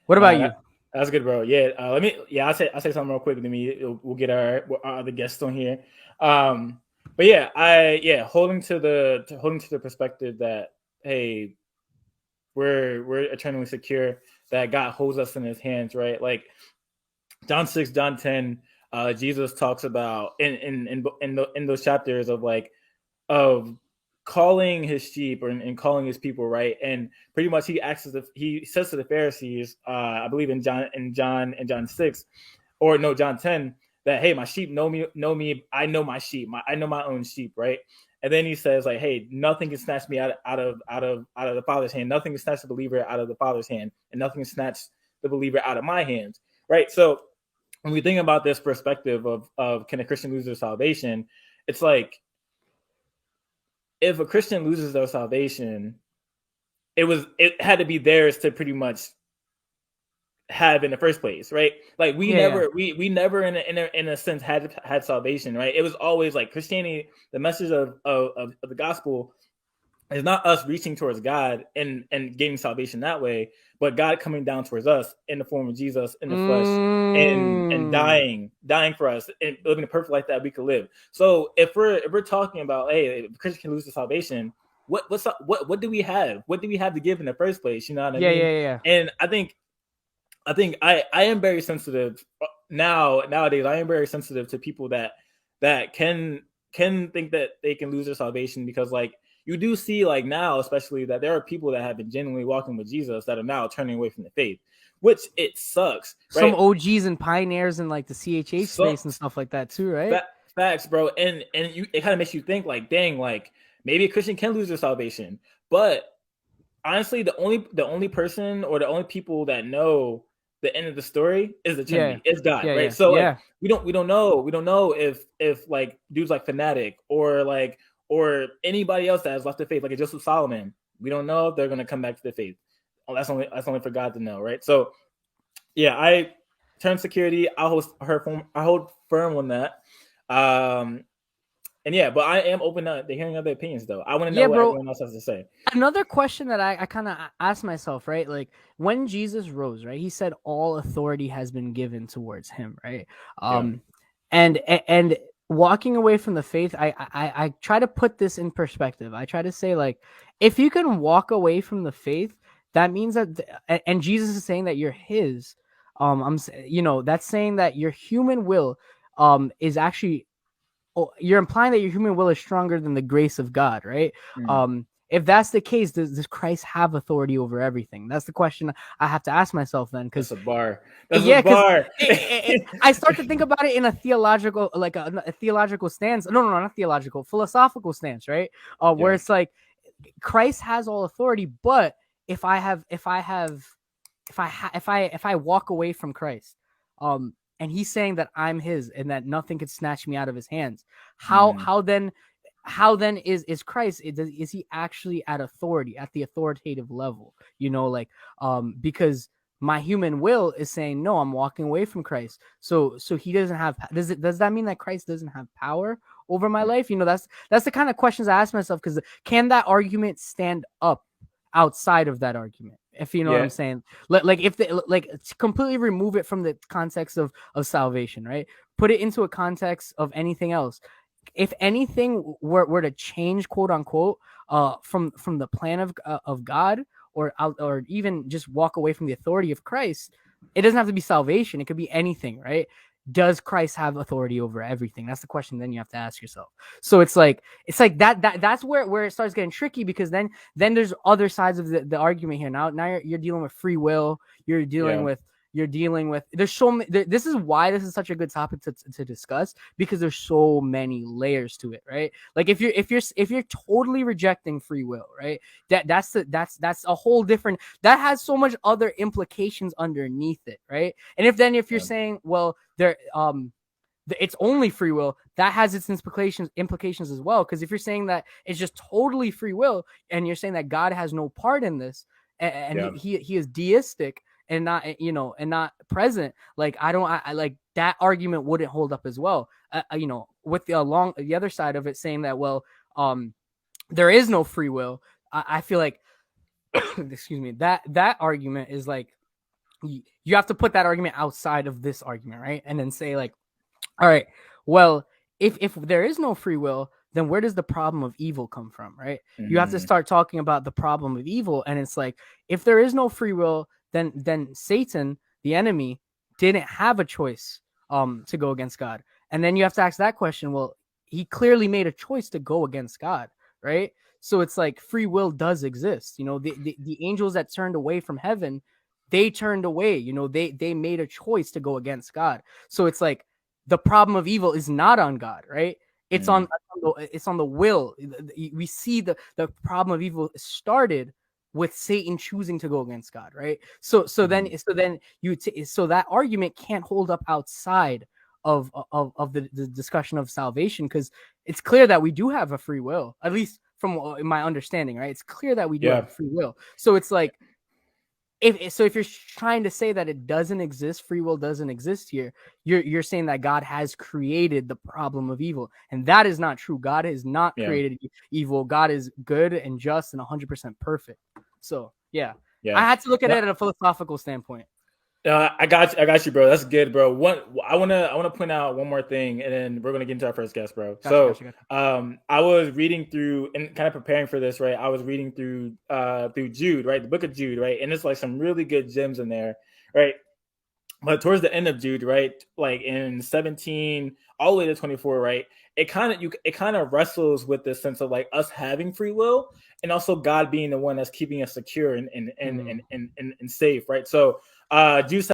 What about you? That's good, bro. Yeah, let me. Yeah, I'll say something real quick. Then we'll get our other guests on here. Um, but yeah, holding to the perspective that, hey, we're eternally secure, that God holds us in His hands, right? Like John 6, John 10, Jesus talks about in those chapters of like of calling his sheep and calling his people, right? And pretty much he says to the Pharisees, I believe in John 6, or no, John 10, that hey, my sheep know me, I know my sheep, I know my own sheep, right? And then he says like, hey, nothing can snatch me out of the Father's hand. Nothing can snatch the believer out of the Father's hand, and nothing can snatch the believer out of my hands, right? So when we think about this perspective of can a Christian lose their salvation, it's like if a Christian loses their salvation, it had to be theirs to pretty much have in the first place, right? Like we Yeah, yeah. never we never in a sense had salvation, right? It was always like Christianity, the message of the gospel is not us reaching towards God and gaining salvation that way, but God coming down towards us in the form of Jesus in the flesh and Mm. dying for us and living the perfect life that we could live. So if we're talking about, hey, if a Christian can lose the salvation, what do we have? What do we have to give in the first place? You know what I Yeah, mean? yeah, yeah. And I think I am very sensitive nowadays. I am very sensitive to people that can think that they can lose their salvation, because like you do see like now, especially, that there are people that have been genuinely walking with Jesus that are now turning away from the faith, which it sucks, Some right? OGs and pioneers in like the CHH So space and stuff like that too, right? facts, bro, and it kind of makes you think like, dang, like maybe a Christian can lose their salvation, but honestly, the only person or the only people that know the end of the story is the Yeah. Trinity. It's God, Yeah, right? yeah. So like Yeah. we don't know if like dudes like Fanatic or anybody else that has left the faith, like a Joseph Solomon, we don't know if they're gonna come back to the faith. Oh, that's only for God to know, right? So yeah, I term security. I hold firm on that. Um, and yeah, but I am open to hearing other opinions, though. I want to know Yeah, what bro. everyone else has to say. Another question that I kind of asked myself, right? Like when Jesus rose, right? He said all authority has been given towards him, right? Yeah. Um and walking away from the faith, I try to put this in perspective. I try to say like if you can walk away from the faith, that means that and Jesus is saying that you're his. That's saying that your human will is actually, you're implying that your human will is stronger than the grace of God, right? Mm. If that's the case, does Christ have authority over everything? That's the question I have to ask myself then, That's because a bar. That's a yeah, because bar. I start to think about it in a theological, like a theological stance. No, no, no, not theological, philosophical stance, right? Where Yeah. it's like Christ has all authority, but if I have, if I have, if I walk away from Christ, and he's saying that I'm his and that nothing could snatch me out of his hands, how Mm. how then how then is Christ, is he actually at authority, at the authoritative level? Like because my human will is saying no, I'm walking away from Christ. So he doesn't have, does that mean that Christ doesn't have power over my life? That's the kind of questions I ask myself, because can that argument stand up outside of that argument, if you know what Yeah. I'm saying? Like if they like completely remove it from the context of salvation, right? Put it into a context of anything else. If anything were to change, quote unquote, from the plan of God, or even just walk away from the authority of Christ, it doesn't have to be salvation, it could be anything, right? Does Christ have authority over everything? That's the question then you have to ask yourself. So it's like that's where it starts getting tricky, because then there's other sides of the argument here. Now you're dealing with free will. You're dealing Yeah. with you're dealing with there's so many, this is why this is such a good topic to discuss, because there's so many layers to it, right? Like if you're totally rejecting free will, right? That's a whole different, that has so much other implications underneath it, right? And if you're Yeah. saying, well, it's only free will, that has its implications as well, because if you're saying that it's just totally free will, and you're saying that God has no part in this, and Yeah. he is deistic and not, and not present, like I don't I like that argument wouldn't hold up as well, with the along the other side of it saying that, well, there is no free will. I feel like excuse me, that argument is like you have to put that argument outside of this argument, right? And then say like, all right, well, if there is no free will, then where does the problem of evil come from, right? You have to start talking about the problem of evil, and it's like, if there is no free will, then Satan, the enemy, didn't have a choice to go against God. And then you have to ask that question, well, he clearly made a choice to go against God, right? So it's like free will does exist. You know, the angels that turned away from heaven, they turned away, you know, they made a choice to go against God. So it's like the problem of evil is not on God, right? It's on the will. We see the problem of evil started with Satan choosing to go against God, right? So then that argument can't hold up outside of the discussion of salvation, because it's clear that we do have a free will, at least from my understanding, right? It's clear that we do have free will. So it's like, if you're trying to say that it doesn't exist, free will doesn't exist here, you're saying that God has created the problem of evil, and that is not true. God has not created evil. God is good and just and 100% perfect. So yeah, I had to look at it at a philosophical standpoint. I got you, bro. That's good, bro. I wanna point out one more thing, and then we're gonna get into our first guest, bro. Gotcha. I was reading through and kind of preparing for this, right? I was reading through Jude, right? The book of Jude, right? And it's like some really good gems in there, right? But towards the end of Jude, right, like in 17 all the way to 24, right, it kind of wrestles with this sense of like us having free will and also God being the one that's keeping us secure and safe, right? So Jude